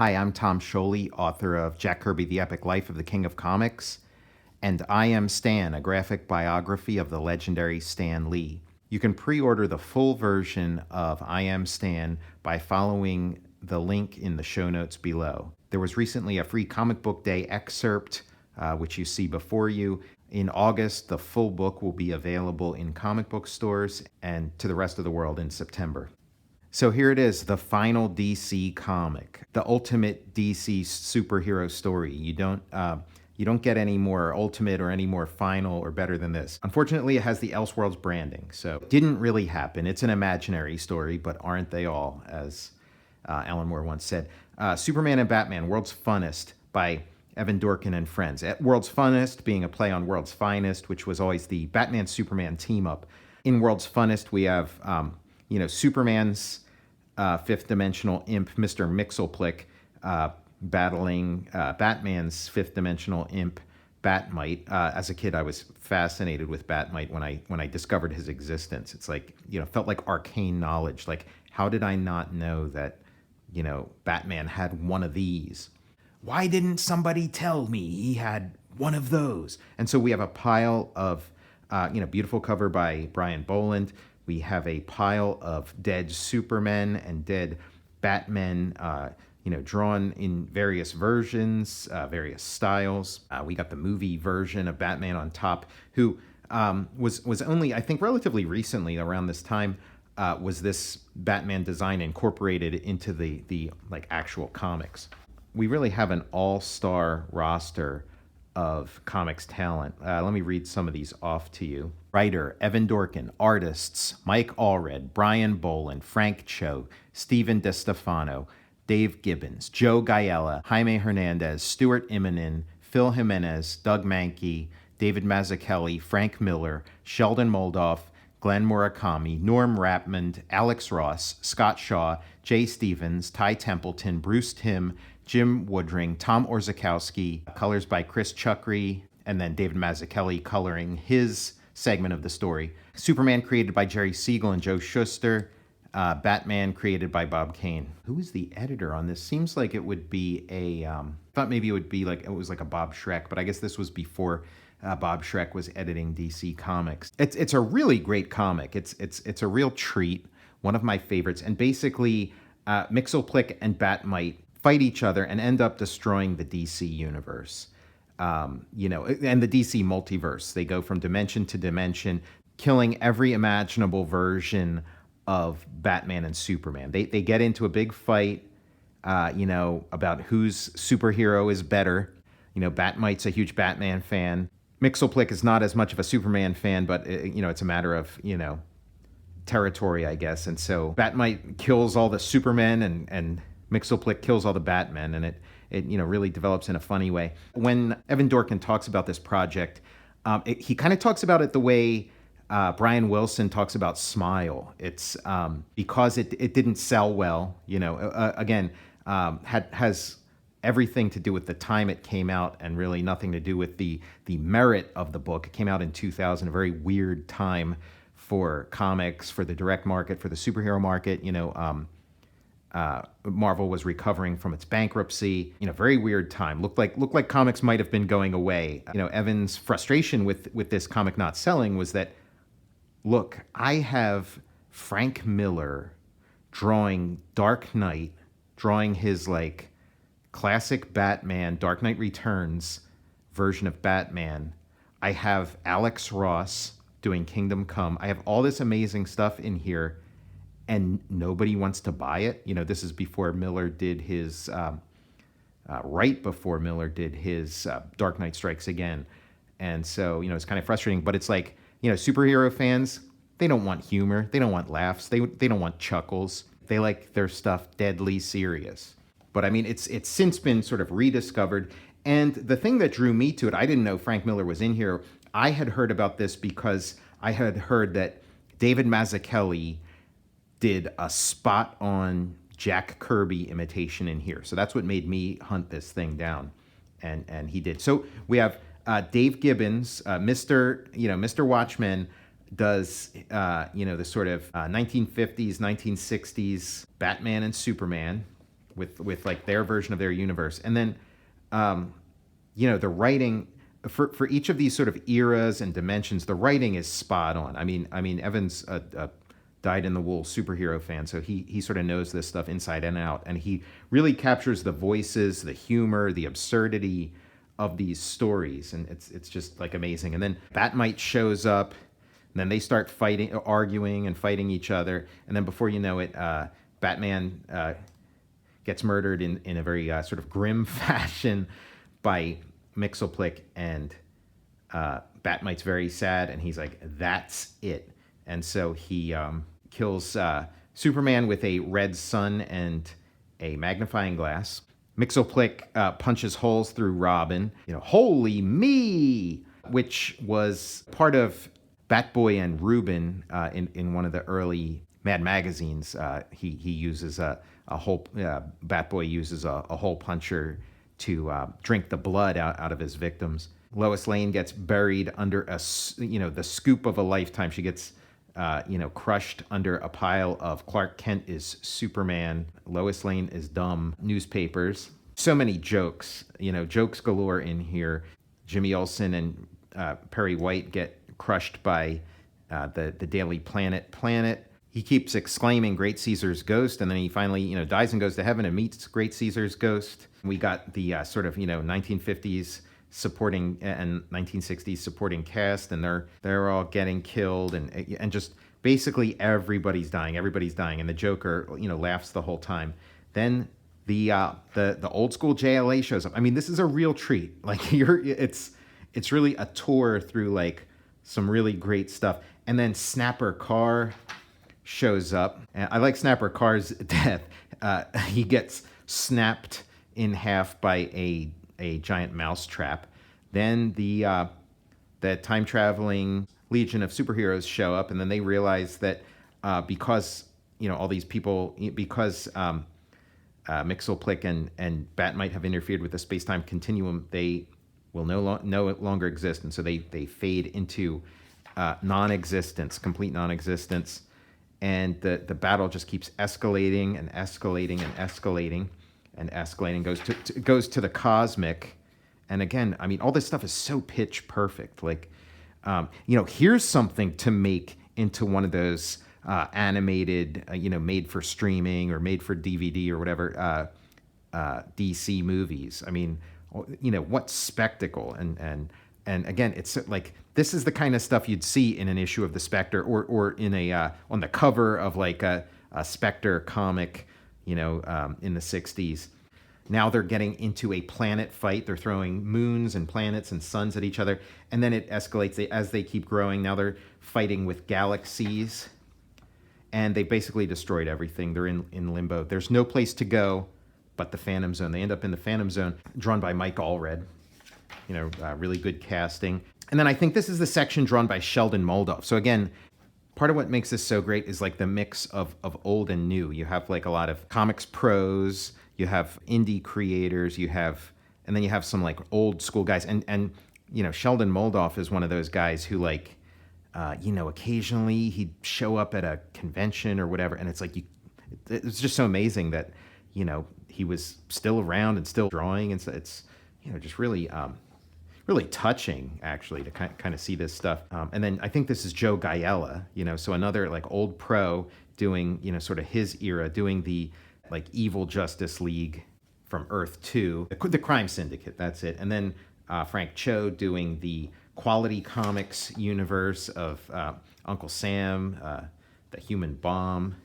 Hi, I'm Tom Scioli, author of Jack Kirby, The Epic Life of the King of Comics, and I Am Stan, a graphic biography of the legendary Stan Lee. You can pre-order the full version of I Am Stan by following the link in the show notes below. There was recently a free comic book day excerpt, which you see before you. In August, the full book will be available in comic book stores and to the rest of the world in September. So here it is, the final DC comic, the ultimate DC superhero story. You don't get any more ultimate or any more final or better than this. Unfortunately, it has the Elseworlds branding, so it didn't really happen. It's an imaginary story, but aren't they all, as Alan Moore once said. Superman and Batman, World's Funnest by Evan Dorkin and friends. World's Funnest being a play on World's Finest, which was always the Batman-Superman team-up. In World's Funnest, we have Superman's fifth dimensional imp, Mr. Mxyzptlk, battling Batman's fifth dimensional imp, Batmite. As a kid, I was fascinated with Batmite when I discovered his existence. It's like, felt like arcane knowledge. Like, how did I not know that, Batman had one of these? Why didn't somebody tell me he had one of those? And so we have a pile of, beautiful cover by Brian Boland. We have a pile of dead Supermen and dead Batmen, drawn in various versions, various styles. We got the movie version of Batman on top, who was only, I think, relatively recently, around this time, was this Batman design incorporated into the actual comics. We really have an all-star roster of comics talent. Let me read some of these off to you. Writer, Evan Dorkin. Artists, Mike Allred, Brian Boland, Frank Cho, Stephen DeStefano, Dave Gibbons, Joe Gaiella, Jaime Hernandez, Stuart Immonen, Phil Jimenez, Doug Mankey, David Mazzucchelli, Frank Miller, Sheldon Moldoff, Glenn Murakami, Norm Rapmond, Alex Ross, Scott Shaw, Jay Stevens, Ty Templeton, Bruce Timm, Jim Woodring, Tom Orzechowski, colors by Chris Chukri, and then David Mazzucchelli coloring his segment of the story. Superman created by Jerry Siegel and Joe Shuster. Batman created by Bob Kane. Who is the editor on this? Seems like it would be thought maybe it would be like a Bob Schreck, but I guess this was before Bob Schreck was editing DC Comics. It's a really great comic. It's a real treat. One of my favorites. And basically, Mxyzptlk and Batmite fight each other and end up destroying the DC universe. And the DC multiverse. They go from dimension to dimension, killing every imaginable version of Batman and Superman. They get into a big fight, about whose superhero is better. Batmite's a huge Batman fan. Mxyzptlk is not as much of a Superman fan, but it's a matter of territory, I guess. And so Batmite kills all the Supermen, and Mxyzptlk kills all the Batmen, and it really develops in a funny way. When Evan Dorkin talks about this project, he kind of talks about it the way Brian Wilson talks about Smile. It's because it didn't sell well, has everything to do with the time it came out and really nothing to do with the merit of the book. It came out in 2000, a very weird time for comics, for the direct market, for the superhero market. Marvel was recovering from its bankruptcy. Very weird time. Looked like comics might have been going away. Evan's frustration with this comic not selling was that, look, I have Frank Miller drawing Dark Knight, drawing his classic Batman, Dark Knight Returns version of Batman. I have Alex Ross doing Kingdom Come. I have all this amazing stuff in here, and nobody wants to buy it. This is before Miller did his, right before Miller did his Dark Knight Strikes Again. And so, it's kind of frustrating, but it's like, superhero fans, they don't want humor. They don't want laughs. They don't want chuckles. They like their stuff deadly serious. But I mean, it's since been sort of rediscovered. And the thing that drew me to it, I didn't know Frank Miller was in here. I had heard about this because I had heard that David Mazzucchelli did a spot-on Jack Kirby imitation in here. So that's what made me hunt this thing down. And he did. So we have Dave Gibbons, Mr. Watchmen, does, the sort of 1950s, 1960s Batman and Superman with like their version of their universe. And then the writing for each of these sort of eras and dimensions, the writing is spot on. I mean, Evan's a dyed-in-the-wool superhero fan, so he sort of knows this stuff inside and out, and he really captures the voices, the humor, the absurdity of these stories, and it's just like amazing. And then Batmite shows up, and then they start fighting, arguing, and fighting each other, and then before you know it, Batman gets murdered in a very sort of grim fashion by Mxyzptlk, and Batmite's very sad, and he's like, "That's it." And so he kills Superman with a red sun and a magnifying glass. Mxyzptlk punches holes through Robin. Holy me! Which was part of Batboy and Rubin in one of the early Mad magazines. He uses a hole. Batboy uses a hole puncher to drink the blood out of his victims. Lois Lane gets buried under the scoop of a lifetime. She gets crushed under a pile of Clark Kent is Superman, Lois Lane is dumb newspapers. So many jokes, jokes galore in here. Jimmy Olsen and Perry White get crushed by the Daily Planet. He keeps exclaiming Great Caesar's ghost, and then he finally, dies and goes to heaven and meets Great Caesar's ghost. We got the sort of, 1950s supporting and 1960s supporting cast, and they're all getting killed, and just basically everybody's dying, and the Joker, laughs the whole time. Then the old school JLA shows up. I mean, this is a real treat. Like it's really a tour through like some really great stuff. And then Snapper Carr shows up. And I like Snapper Carr's death. He gets snapped in half by a giant mouse trap. Then the time traveling legion of superheroes show up, and then they realize that because all these people, because Mxyzptlk and Batmite have interfered with the space-time continuum, they will no longer exist, and so they fade into non-existence, complete non-existence, and the battle just keeps escalating and escalating and escalating and escalating, goes to the cosmic. And again, I mean, all this stuff is so pitch perfect. Like, here's something to make into one of those animated, made for streaming or made for DVD or whatever DC movies. I mean, what spectacle. And again, it's like, this is the kind of stuff you'd see in an issue of the Spectre or in on the cover of like a Spectre comic, in the 60s. Now they're getting into a planet fight. They're throwing moons and planets and suns at each other. And then it escalates as they keep growing. Now they're fighting with galaxies. And they basically destroyed everything. They're in limbo. There's no place to go but the Phantom Zone. They end up in the Phantom Zone, drawn by Mike Allred. Really good casting. And then I think this is the section drawn by Sheldon Moldoff. So again, part of what makes this so great is like the mix of old and new. You have like a lot of comics pros, you have indie creators, and then you have some like old school guys. And Sheldon Moldoff is one of those guys who like, occasionally he'd show up at a convention or whatever, and it's like it's just so amazing that he was still around and still drawing, and so it's just really really touching actually to kind of see this stuff. And then I think this is Joe Gaiella, so another like old pro doing sort of his era, doing the like Evil Justice League from Earth 2, the Crime Syndicate, that's it. And then Frank Cho doing the Quality Comics universe of Uncle Sam, the Human Bomb,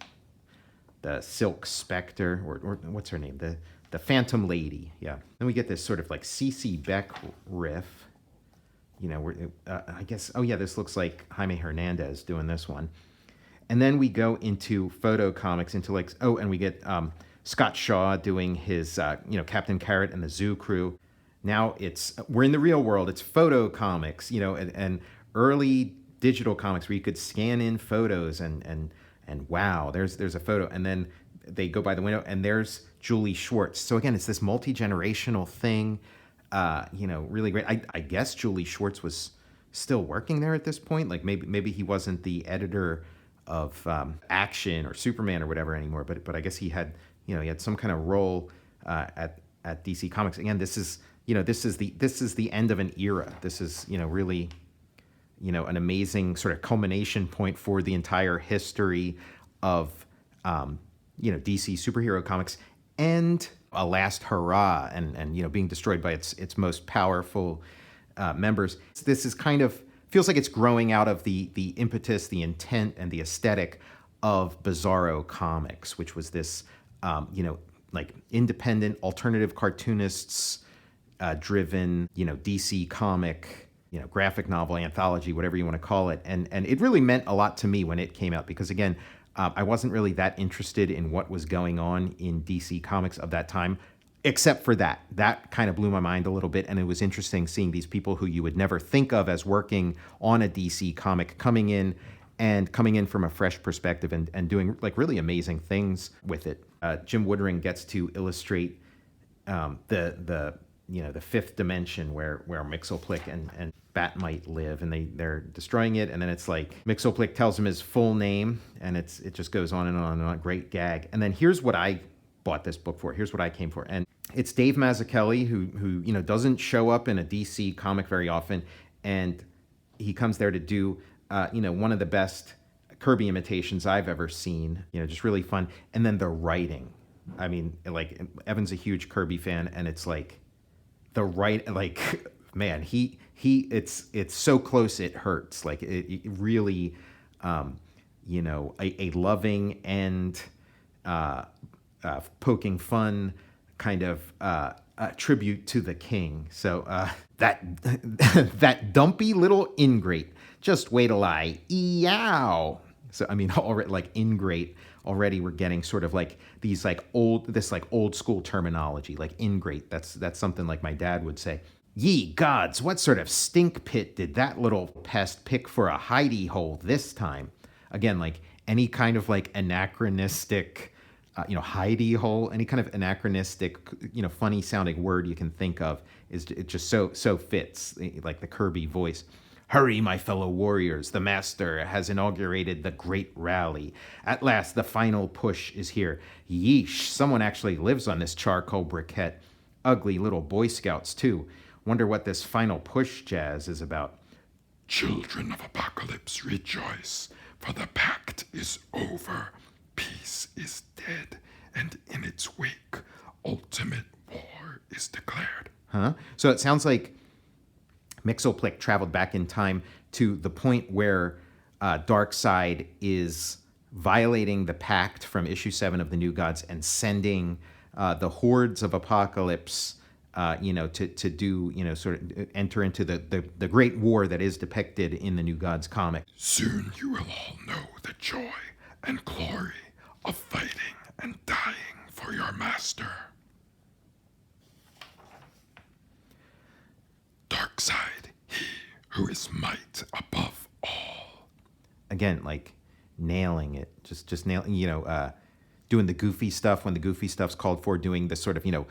the Silk Spectre, or what's her name? The Phantom Lady, yeah. Then we get this sort of like C.C. Beck riff, where I guess, oh yeah, this looks like Jaime Hernandez doing this one. And then we go into photo comics, into like, and we get Scott Shaw doing his, Captain Carrot and the Zoo Crew. Now we're in the real world. It's photo comics, and early digital comics where you could scan in photos and wow, there's a photo. And then they go by the window and there's Julie Schwartz. So again, it's this multi-generational thing, really great. I guess Julie Schwartz was still working there at this point. Like maybe he wasn't the editor of Action or Superman or whatever anymore, but I guess he had he had some kind of role at DC Comics. Again, this is the end of an era. This is really an amazing sort of culmination point for the entire history of DC superhero comics, and a last hurrah, and being destroyed by its most powerful members. This is kind of feels like it's growing out of the impetus, the intent, and the aesthetic of Bizarro Comics, which was this like independent alternative cartoonists driven DC comic graphic novel anthology, whatever you want to call it, and it really meant a lot to me when it came out, because again, I wasn't really that interested in what was going on in DC Comics of that time, except for that. That kind of blew my mind a little bit, and it was interesting seeing these people who you would never think of as working on a DC comic coming in from a fresh perspective and doing like really amazing things with it. Jim Woodring gets to illustrate the fifth dimension where Mxyzptlk and Bat-Mite live, and they're destroying it, and then it's like Mxyzptlk tells him his full name, and it just goes on and on and on. Great gag. And then here's what I bought this book for. Here's what I came for. And it's Dave Mazzucchelli, who doesn't show up in a DC comic very often, and he comes there to do one of the best Kirby imitations I've ever seen. Just really fun. And then the writing. I mean, like, Evan's a huge Kirby fan, and it's like man, it's so close it hurts. Like it really, a loving and poking fun kind of tribute to the king. So that dumpy little ingrate. Just wait till I eow. So I mean, already like ingrate. Already we're getting sort of like this old school terminology, like ingrate. That's something like my dad would say. Ye gods, what sort of stink pit did that little pest pick for a hidey hole this time? Again, like any kind of like anachronistic, hidey hole, any kind of anachronistic, funny sounding word you can think of it just so fits like the Kirby voice. Hurry, my fellow warriors, the master has inaugurated the great rally. At last, the final push is here. Yeesh, someone actually lives on this charcoal briquette. Ugly little Boy Scouts, too. Wonder what this final push jazz is about. Children of Apocalypse, rejoice, for the pact is over. Peace is dead, and in its wake, ultimate war is declared. Huh? So it sounds like Mxyzptlk traveled back in time to the point where Darkseid is violating the pact from issue 7 of the New Gods and sending the hordes of Apocalypse, to do, sort of enter into the great war that is depicted in the New Gods comic. Soon you will all know the joy and glory of fighting and dying for your master. Darkseid, he who is might above all. Again, like nailing it, just nailing, doing the goofy stuff when the goofy stuff's called for, doing the sort of,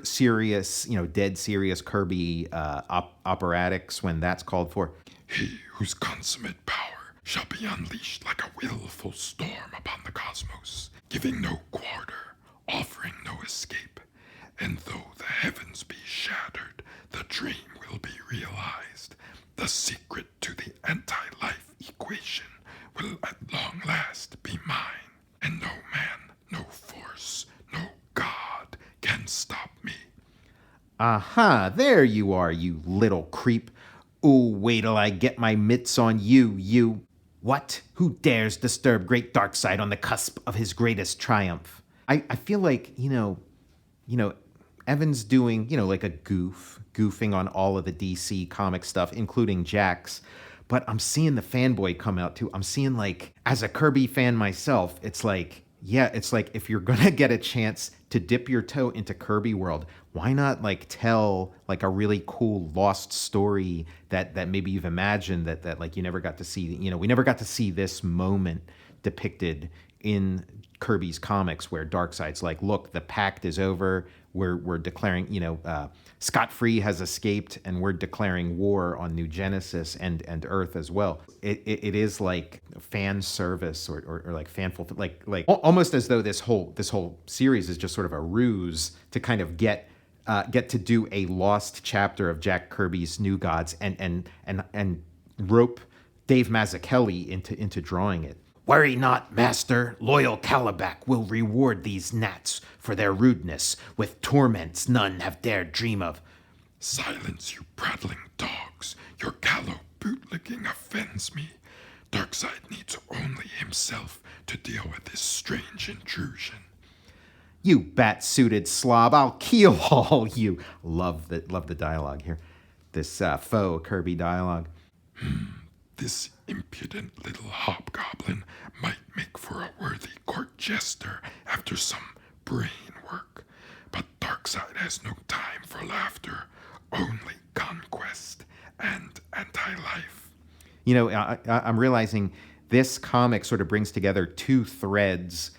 serious, dead serious Kirby operatics when that's called for. He whose consummate power shall be unleashed like a willful storm upon the cosmos, giving no quarter, offering no escape. And though the heavens be shattered, the dream will be realized. The secret to the anti-life equation will at long last be mine. And no man, no force, no God can stop me. Aha, there you are, you little creep. Ooh, wait till I get my mitts on you. What? Who dares disturb great Darkseid on the cusp of his greatest triumph? I feel like, Evan's doing, like a goofing on all of the DC comic stuff, including Jax. But I'm seeing the fanboy come out too. I'm seeing, like, as a Kirby fan myself, it's like if you're gonna get a chance to dip your toe into Kirby world, why not like tell like a really cool lost story that maybe you've imagined that like you never got to see. We never got to see this moment depicted in Kirby's comics, where Darkseid's like, look, the pact is over. We're declaring, Scott-free has escaped, and we're declaring war on New Genesis and Earth as well. It is like fan service or like fanful, like almost as though this whole series is just sort of a ruse to kind of get to do a lost chapter of Jack Kirby's New Gods and rope Dave Mazzucchelli into drawing it. Worry not, master. Loyal Calabac will reward these gnats for their rudeness with torments none have dared dream of. Silence, you prattling dogs. Your callow bootlicking offends me. Darkseid needs only himself to deal with this strange intrusion. You bat-suited slob, I'll keel haul you. Love the dialogue here. This faux Kirby dialogue. This impudent little hobgoblin might make for a worthy court jester after some brain work, but Darkseid has no time for laughter, only conquest and anti-life. I'm realizing this comic sort of brings together two threads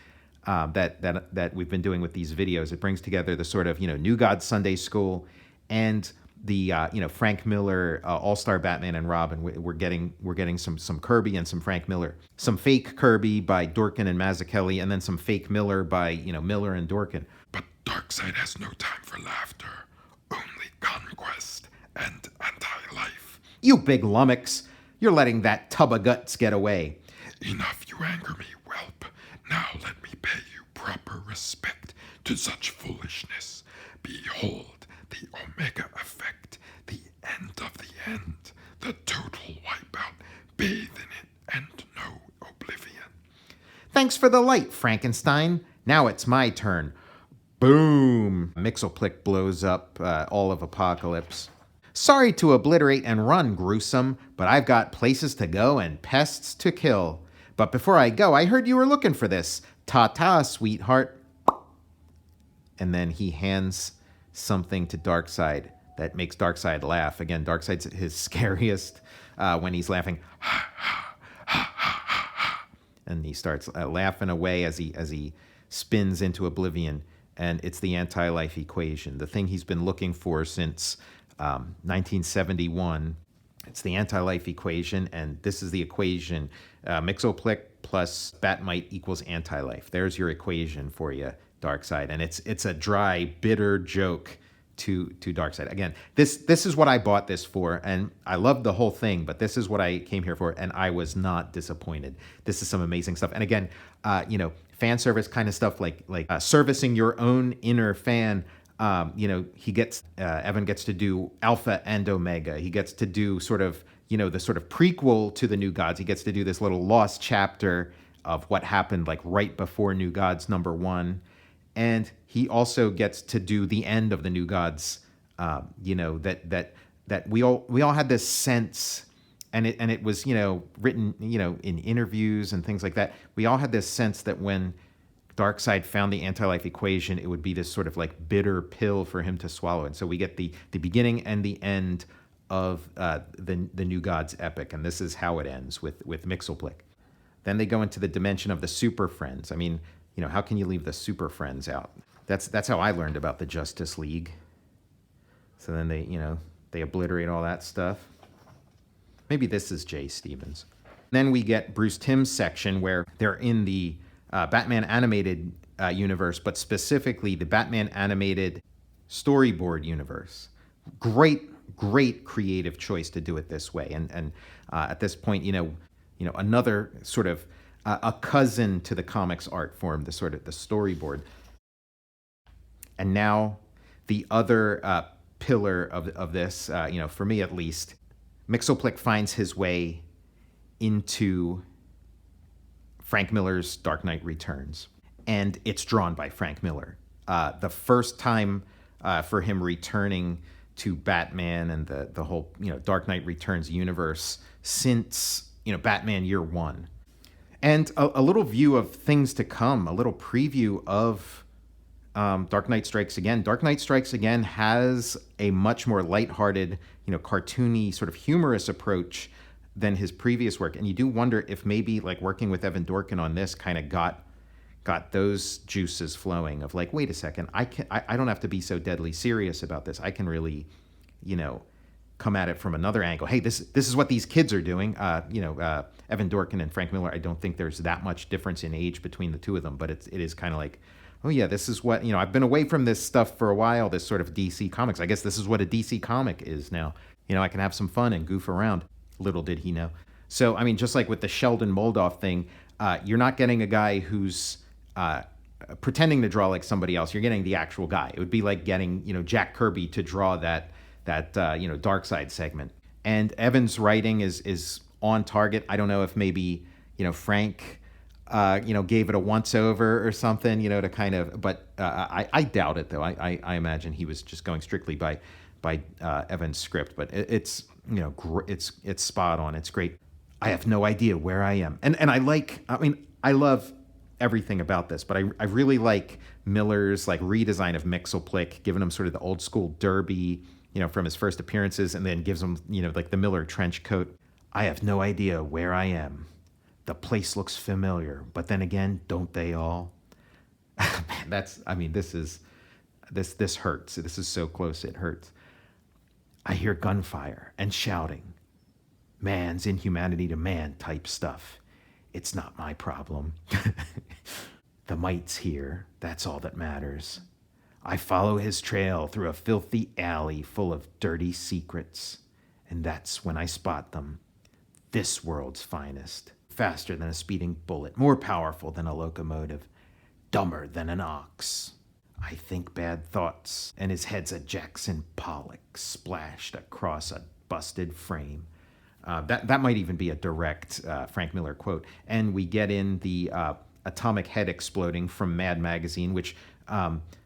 that we've been doing with these videos. It brings together the sort of New God Sunday School and the Frank Miller All-Star Batman and Robin. We're getting some Kirby and some Frank Miller, some fake Kirby by Dorkin and Mazzucchelli, and then some fake Miller by Miller and Dorkin. But Darkseid has no time for laughter, only conquest and anti-life. You big lummox, you're letting that tub of guts get away. Enough, you anger me, whelp. Now let me pay you proper respect to such foolishness. Behold the Omega effect, the end of the end, the total wipeout. Bathe in it and know oblivion. Thanks for the light, Frankenstein. Now it's my turn. Boom! Mxyzptlk blows up all of Apocalypse. Sorry to obliterate and run, gruesome, but I've got places to go and pests to kill. But before I go, I heard you were looking for this. Ta-ta, sweetheart. And then he hands something to Darkseid that makes Darkseid laugh. Again, Darkseid's his scariest when he's laughing. And he starts laughing away as he spins into oblivion. And it's the anti-life equation, the thing he's been looking for since 1971. It's the anti-life equation, and this is the equation. Mxyzptlk plus Batmite equals anti-life. There's your equation for you, Darkseid. And it's a dry, bitter joke to Darkseid. Again, this is what I bought this for, and I loved the whole thing, but this is what I came here for, and I was not disappointed. This is some amazing stuff. And again, fan service kind of stuff like servicing your own inner fan. He gets Evan gets to do Alpha and Omega. He gets to do sort of the sort of prequel to the New Gods. He gets to do this little lost chapter of what happened like right before New Gods #1, and he also gets to do the end of the New Gods. That we all had this sense, and it was written in interviews and things like that. We all had this sense that when Darkseid found the anti-life equation, it would be this sort of like bitter pill for him to swallow. And so we get the beginning and the end of the New Gods epic, and this is how it ends with Mxyzptlk. Then they go into the dimension of the Super Friends. I mean, how can you leave the Super Friends out? That's how I learned about the Justice League. So then they obliterate all that stuff. Maybe this is Jay Stevens. Then we get Bruce Timm's section where they're in the Batman animated universe, but specifically the Batman animated storyboard universe. Great creative choice to do it this way. And at this point, another sort of a cousin to the comics art form, the sort of the storyboard. And now the other pillar of this, for me at least, Mxyzptlk finds his way into Frank Miller's Dark Knight Returns, and it's drawn by Frank Miller. The first time for him returning to Batman and the whole Dark Knight Returns universe since Batman Year One, and a little view of things to come, a little preview of Dark Knight Strikes Again. Dark Knight Strikes Again has a much more lighthearted, cartoony, sort of humorous approach than his previous work. And you do wonder if maybe like working with Evan Dorkin on this kind of got got those juices flowing of like, wait a second, I don't have to be so deadly serious about this. I can really, you know, come at it from another angle. Hey, this is what these kids are doing. Evan Dorkin and Frank Miller. I don't think there's that much difference in age between the two of them, but it is kind of like, oh yeah, this is what, I've been away from this stuff for a while. This sort of DC Comics. I guess this is what a DC comic is now. I can have some fun and goof around. Little did he know. So I mean, just like with the Sheldon Moldoff thing, you're not getting a guy who's pretending to draw like somebody else. You're getting the actual guy. It would be like getting Jack Kirby to draw that Dark Side segment. And Evan's writing is on target. I don't know if maybe Frank gave it a once over or something, to kind of. But I doubt it though. I imagine he was just going strictly by Evan's script. But it's it's spot on. It's great. I have no idea where I am, and I love everything about this, but I really like Miller's like redesign of Mxyzptlk, giving him sort of the old school derby, from his first appearances, and then gives him, like the Miller trench coat. I have no idea where I am. The place looks familiar, but then again, don't they all? Man, this hurts. This is so close, it hurts. I hear gunfire and shouting. Man's inhumanity to man type stuff. It's not my problem. The might's here. That's all that matters. I follow his trail through a filthy alley full of dirty secrets. And that's when I spot them. This world's finest. Faster than a speeding bullet. More powerful than a locomotive. Dumber than an ox. I think bad thoughts. And his head's a Jackson Pollock splashed across a busted frame. That might even be a direct Frank Miller quote. And we get in the atomic head exploding from Mad Magazine, which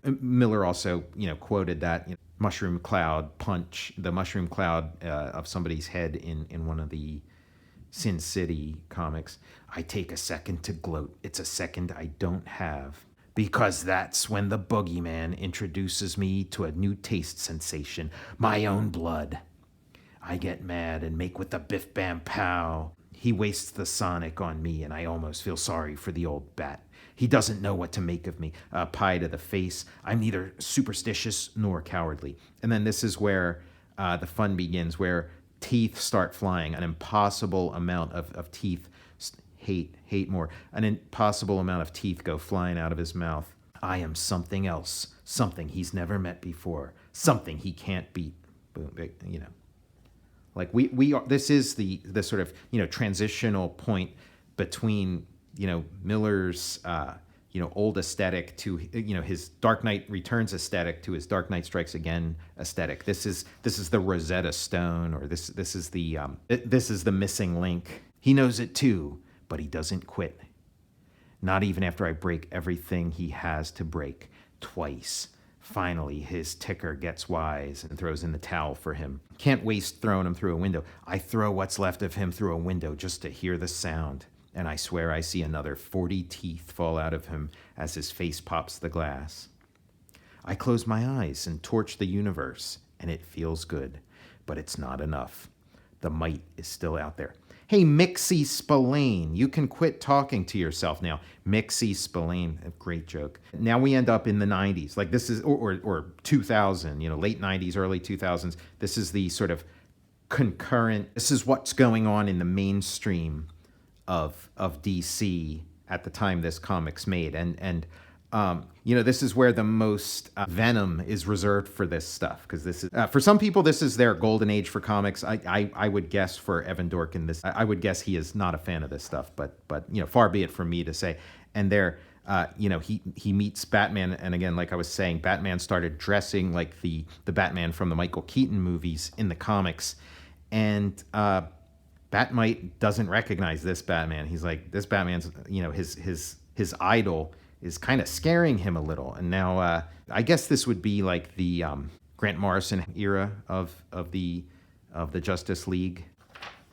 Miller also, quoted that mushroom cloud punch, the mushroom cloud of somebody's head in one of the Sin City comics. I take a second to gloat. It's a second I don't have. Because that's when the boogeyman introduces me to a new taste sensation, my own blood. I get mad and make with the biff bam pow. He wastes the sonic on me, and I almost feel sorry for the old bat. He doesn't know what to make of me. A pie to the face. I'm neither superstitious nor cowardly. And then this is where the fun begins, where teeth start flying. An impossible amount of teeth. Hate more. An impossible amount of teeth go flying out of his mouth. I am something else. Something he's never met before. Something he can't beat. Boom, Like we are. This is the sort of transitional point between Miller's old aesthetic to his Dark Knight Returns aesthetic to his Dark Knight Strikes Again aesthetic. This is the Rosetta Stone, or this is the missing link. He knows it too, but he doesn't quit. Not even after I break everything he has to break twice. Finally, his ticker gets wise and throws in the towel for him. Can't waste throwing him through a window. I throw what's left of him through a window just to hear the sound. And I swear I see another 40 teeth fall out of him as his face pops the glass. I close my eyes and torch the universe, and it feels good. But it's not enough. The might is still out there. Hey, Mixie Spillane, you can quit talking to yourself now. Mixie Spillane, a great joke. Now we end up in the 90s. Like this is, or 2000, late 90s, early 2000s. This is the sort of concurrent, this is what's going on in the mainstream of DC at the time this comic's made. And this is where the most venom is reserved for this stuff, because this is for some people this is their golden age for comics. I would guess for Evan Dorkin, I would guess he is not a fan of this stuff, but far be it from me to say. And there, he meets Batman, and again, like I was saying, Batman started dressing like the Batman from the Michael Keaton movies in the comics, and Batmite doesn't recognize this Batman. He's like, this Batman's his idol is kind of scaring him a little. And now I guess this would be like the Grant Morrison era of the Justice League.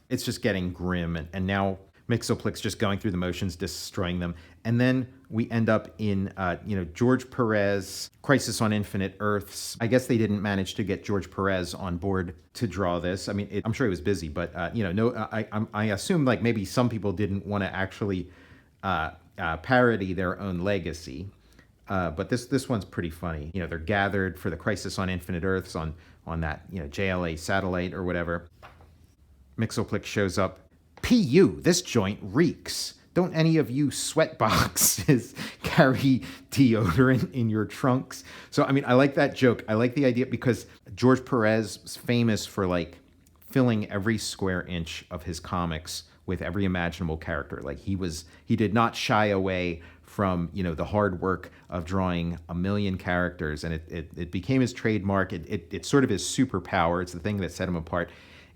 It's just getting grim, and now Mxyzptlk's just going through the motions, destroying them. And then we end up in George Perez, Crisis on Infinite Earths. I guess they didn't manage to get George Perez on board to draw this. I mean, I'm sure he was busy, but I assume like maybe some people didn't want to actually parody their own legacy. But this one's pretty funny. You know, they're gathered for the Crisis on Infinite Earths on that, you know, JLA satellite or whatever. Mxyzptlk shows up. P.U., this joint reeks. Don't any of you sweat boxes carry deodorant in your trunks? So, I mean, I like that joke. I like the idea because George Perez was famous for like filling every square inch of his comics with every imaginable character. Like he did not shy away from, you know, the hard work of drawing a million characters, and it became his trademark. It's sort of his superpower. It's the thing that set him apart.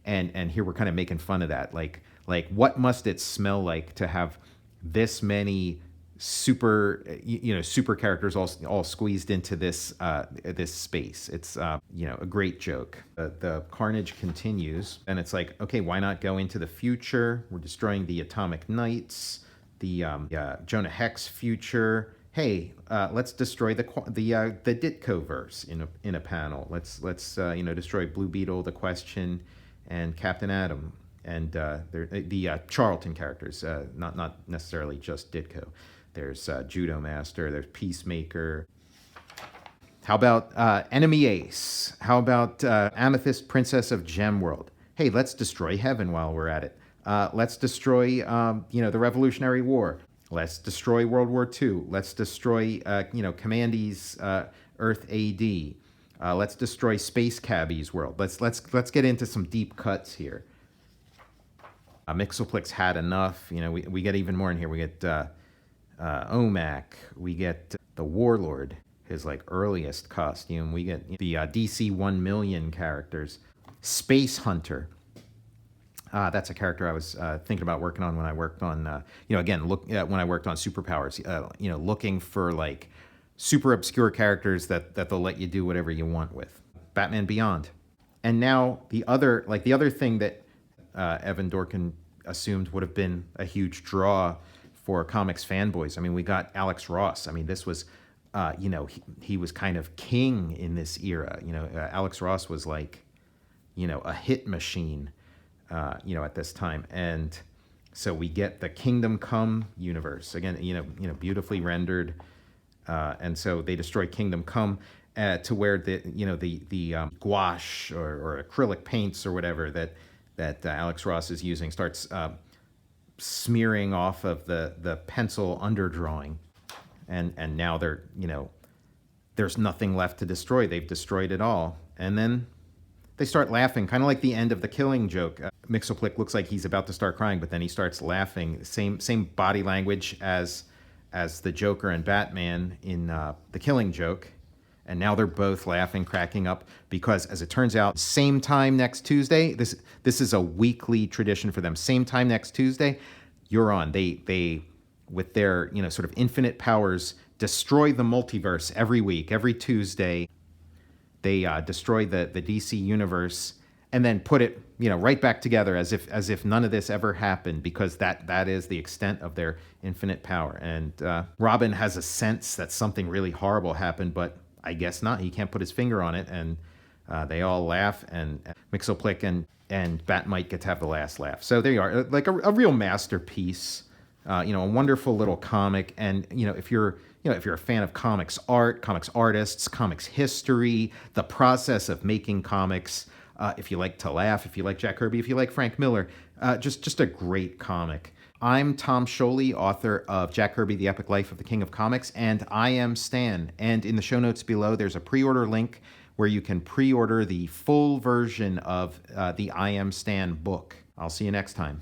And here we're kind of making fun of that. Like what must it smell like to have this many super characters all squeezed into this space? It's you know, a great joke. The carnage continues, and it's like, okay, why not go into the future? We're destroying the Atomic Knights, the Jonah Hex future. Hey, let's destroy the Ditko verse in a panel. Let's you know, destroy Blue Beetle, the Question, and Captain Atom, and the Charlton characters, not necessarily just Ditko. There's Judo Master, there's Peacemaker. How about Enemy Ace? How about Amethyst, Princess of Gemworld? Hey, let's destroy Heaven while we're at it. Let's destroy you know, the Revolutionary War. Let's destroy World War II. Let's destroy you know, Commandy's Earth AD. Let's destroy Space Cabbie's world. Let's get into some deep cuts here. Mxyzptlk's had enough. You know, we get even more in here. We get OMAC. We get the Warlord, his like earliest costume. We get the DC 1 million characters. Space Hunter. That's a character I was thinking about working on when I worked on, you know, again, when I worked on Superpowers, you know, looking for like super obscure characters that they'll let you do whatever you want with. Batman Beyond. And now the other thing that Evan Dorkin assumed would have been a huge draw for comics fanboys. I mean, we got Alex Ross. I mean, this was, you know, he was kind of king in this era. You know, Alex Ross was like, you know, a hit machine, you know, at this time. And so we get the Kingdom Come universe. Again, you know, beautifully rendered. And so they destroy Kingdom Come to where the gouache or acrylic paints or whatever that Alex Ross is using starts smearing off of the pencil underdrawing, and now they're, you know, there's nothing left to destroy. They've destroyed it all, and then they start laughing, kind of like the end of The Killing Joke. Mxyzptlk looks like he's about to start crying, but then he starts laughing. Same body language as the Joker and Batman in The Killing Joke. And now they're both laughing, cracking up, because as it turns out, same time next Tuesday, this is a weekly tradition for them. Same time next Tuesday, you're on. They with their, you know, sort of infinite powers, destroy the multiverse every week, every Tuesday. They destroy the DC universe and then put it, you know, right back together as if none of this ever happened, because that is the extent of their infinite power. And Robin has a sense that something really horrible happened, but I guess not. He can't put his finger on it, and they all laugh, and Mxyzptlk and Batmite get to have the last laugh. So there you are, like a real masterpiece. You know, a wonderful little comic. And you know, if you're a fan of comics art, comics artists, comics history, the process of making comics, if you like to laugh, if you like Jack Kirby, if you like Frank Miller, just a great comic. I'm Tom Scioli, author of Jack Kirby, The Epic Life of the King of Comics, and I am Stan. And in the show notes below, there's a pre-order link where you can pre-order the full version of the I Am Stan book. I'll see you next time.